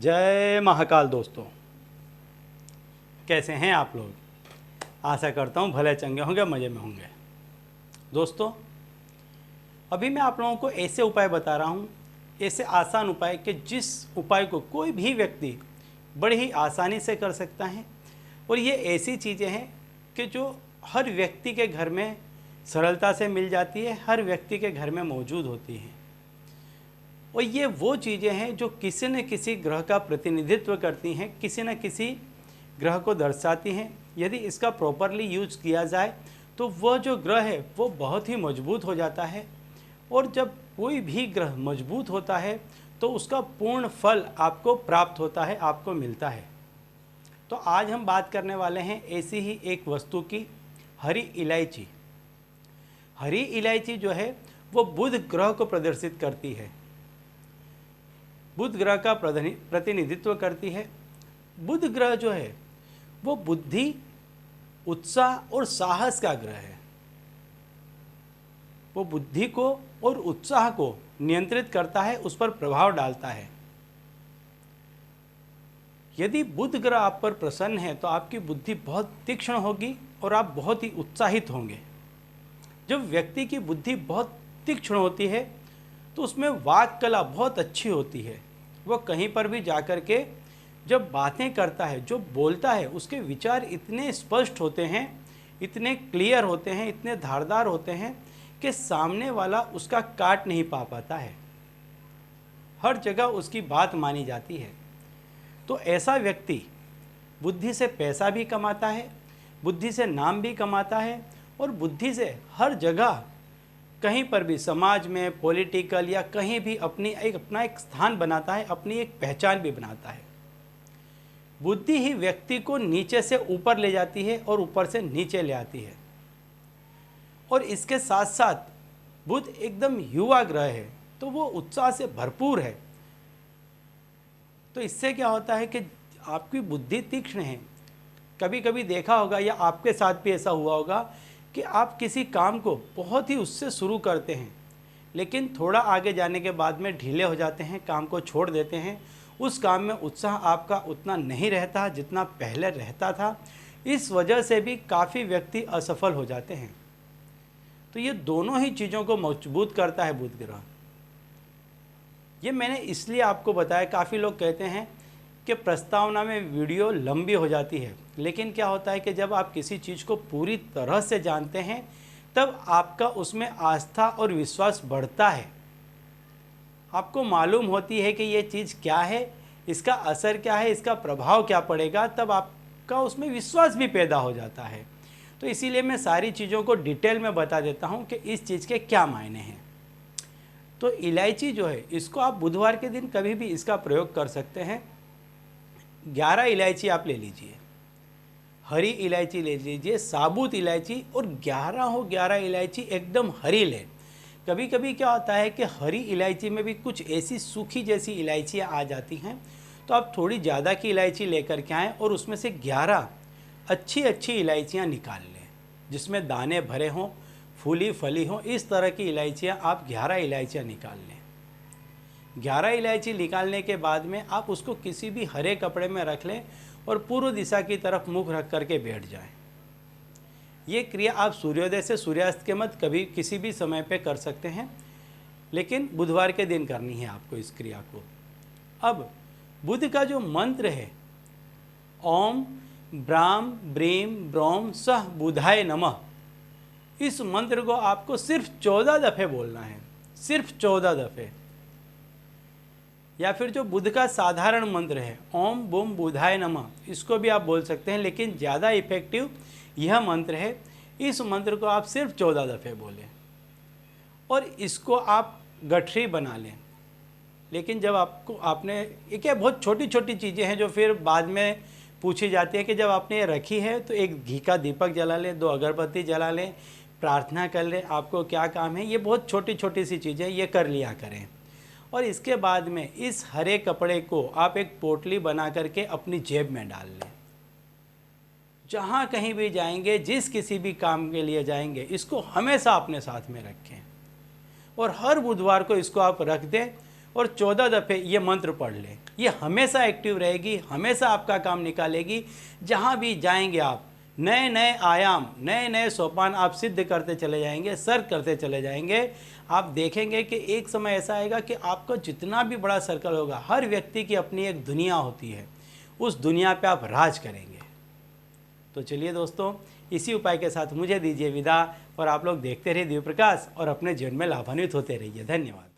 जय महाकाल दोस्तों, कैसे हैं आप लोग। आशा करता हूँ भले चंगे होंगे, मज़े में होंगे। दोस्तों, अभी मैं आप लोगों को ऐसे उपाय बता रहा हूँ, ऐसे आसान उपाय कि जिस उपाय को कोई भी व्यक्ति बड़ी ही आसानी से कर सकता है। और ये ऐसी चीज़ें हैं कि जो हर व्यक्ति के घर में सरलता से मिल जाती है, हर व्यक्ति के घर में मौजूद होती हैं। और ये वो चीज़ें हैं जो किसी न किसी ग्रह का प्रतिनिधित्व करती हैं, किसी न किसी ग्रह को दर्शाती हैं। यदि इसका प्रॉपरली यूज किया जाए तो वह जो ग्रह है वो बहुत ही मजबूत हो जाता है। और जब कोई भी ग्रह मजबूत होता है तो उसका पूर्ण फल आपको प्राप्त होता है, आपको मिलता है। तो आज हम बात करने वाले हैं ऐसी ही एक वस्तु की, हरी इलायची। हरी इलायची जो है वो बुध ग्रह को प्रदर्शित करती है, बुध ग्रह का प्रतिनिधित्व करती है। बुध ग्रह जो है वो बुद्धि, उत्साह और साहस का ग्रह है। वो बुद्धि को और उत्साह को नियंत्रित करता है, उस पर प्रभाव डालता है। यदि बुध ग्रह आप पर प्रसन्न है तो आपकी बुद्धि बहुत तीक्ष्ण होगी और आप बहुत ही उत्साहित होंगे। जब व्यक्ति की बुद्धि बहुत तीक्ष्ण होती है तो उसमें वाक कला बहुत अच्छी होती है। वो कहीं पर भी जाकर के जब बातें करता है, जो बोलता है, उसके विचार इतने स्पष्ट होते हैं, इतने क्लियर होते हैं, इतने धारदार होते हैं कि सामने वाला उसका काट नहीं पा पाता है। हर जगह उसकी बात मानी जाती है। तो ऐसा व्यक्ति बुद्धि से पैसा भी कमाता है, बुद्धि से नाम भी कमाता है और बुद्धि से हर जगह कहीं पर भी समाज में, पॉलिटिकल या कहीं भी अपना एक स्थान बनाता है, अपनी एक पहचान भी बनाता है। बुद्धि ही व्यक्ति को नीचे से ऊपर ले जाती है और ऊपर से नीचे ले आती है। और इसके साथ साथ बुध एकदम युवा ग्रह है तो वो उत्साह से भरपूर है। तो इससे क्या होता है कि आपकी बुद्धि तीक्ष्ण है। कभी कभी देखा होगा या आपके साथ भी ऐसा हुआ होगा कि आप किसी काम को बहुत ही उससे शुरू करते हैं, लेकिन थोड़ा आगे जाने के बाद में ढीले हो जाते हैं, काम को छोड़ देते हैं। उस काम में उत्साह आपका उतना नहीं रहता जितना पहले रहता था। इस वजह से भी काफ़ी व्यक्ति असफल हो जाते हैं। तो ये दोनों ही चीज़ों को मजबूत करता है बुध ग्रह। ये मैंने इसलिए आपको बताया। काफ़ी लोग कहते हैं कि प्रस्तावना में वीडियो लंबी हो जाती है, लेकिन क्या होता है कि जब आप किसी चीज़ को पूरी तरह से जानते हैं तब आपका उसमें आस्था और विश्वास बढ़ता है। आपको मालूम होती है कि ये चीज़ क्या है, इसका असर क्या है, इसका प्रभाव क्या पड़ेगा, तब आपका उसमें विश्वास भी पैदा हो जाता है। तो इसीलिए मैं सारी चीज़ों को डिटेल में बता देता हूँ कि इस चीज़ के क्या मायने हैं। तो इलायची जो है इसको आप बुधवार के दिन कभी भी इसका प्रयोग कर सकते हैं। 11 इलायची आप ले लीजिए, हरी इलायची ले लीजिए, साबुत इलायची, और 11 इलायची एकदम हरी लें। कभी कभी क्या होता है कि हरी इलायची में भी कुछ ऐसी सूखी जैसी इलायचियाँ आ जाती हैं, तो आप थोड़ी ज़्यादा की इलायची लेकर के आएँ और उसमें से 11 अच्छी इलायचियाँ निकाल लें, जिसमें दाने भरे हों, फूली फली हों। इस तरह की इलायचियाँ आप 11 इलायचियाँ निकाल लें। 11 इलायची निकालने के बाद में आप उसको किसी भी हरे कपड़े में रख लें और पूर्व दिशा की तरफ मुख रख करके बैठ जाएं। ये क्रिया आप सूर्योदय से सूर्यास्त के मध्य कभी किसी भी समय पे कर सकते हैं, लेकिन बुधवार के दिन करनी है आपको इस क्रिया को। अब बुध का जो मंत्र है, ओम ब्राम ब्रीम ब्रोम सह बुधाय नमः, इस मंत्र को आपको सिर्फ 14 दफ़े बोलना है, सिर्फ 14 दफ़े। या फिर जो बुध का साधारण मंत्र है, ओम बूम बुधाय नमः, इसको भी आप बोल सकते हैं, लेकिन ज़्यादा इफेक्टिव यह मंत्र है। इस मंत्र को आप सिर्फ 14 दफ़े बोलें और इसको आप गठरी बना लें। लेकिन जब आपने एक बहुत छोटी छोटी चीज़ें हैं जो फिर बाद में पूछी जाती है कि जब आपने ये रखी है तो एक घी का दीपक जला लें, 2 अगरबत्ती जला लें, प्रार्थना कर लें, आपको क्या काम है। ये बहुत छोटी छोटी सी चीज़ें, ये कर लिया करें। और इसके बाद में इस हरे कपड़े को आप एक पोटली बना करके अपनी जेब में डाल लें। जहाँ कहीं भी जाएंगे, जिस किसी भी काम के लिए जाएंगे, इसको हमेशा अपने साथ में रखें और हर बुधवार को इसको आप रख दें और 14 दफ़े ये मंत्र पढ़ लें। ये हमेशा एक्टिव रहेगी, हमेशा आपका काम निकालेगी। जहाँ भी जाएंगे आप नए नए आयाम, नए नए सोपान आप सिद्ध करते चले जाएंगे, सर करते चले जाएंगे। आप देखेंगे कि एक समय ऐसा आएगा कि आपका जितना भी बड़ा सर्कल होगा, हर व्यक्ति की अपनी एक दुनिया होती है, उस दुनिया पे आप राज करेंगे। तो चलिए दोस्तों, इसी उपाय के साथ मुझे दीजिए विदा और आप लोग देखते रहिए दिव्य प्रकाश और अपने जीवन में लाभान्वित होते रहिए। धन्यवाद।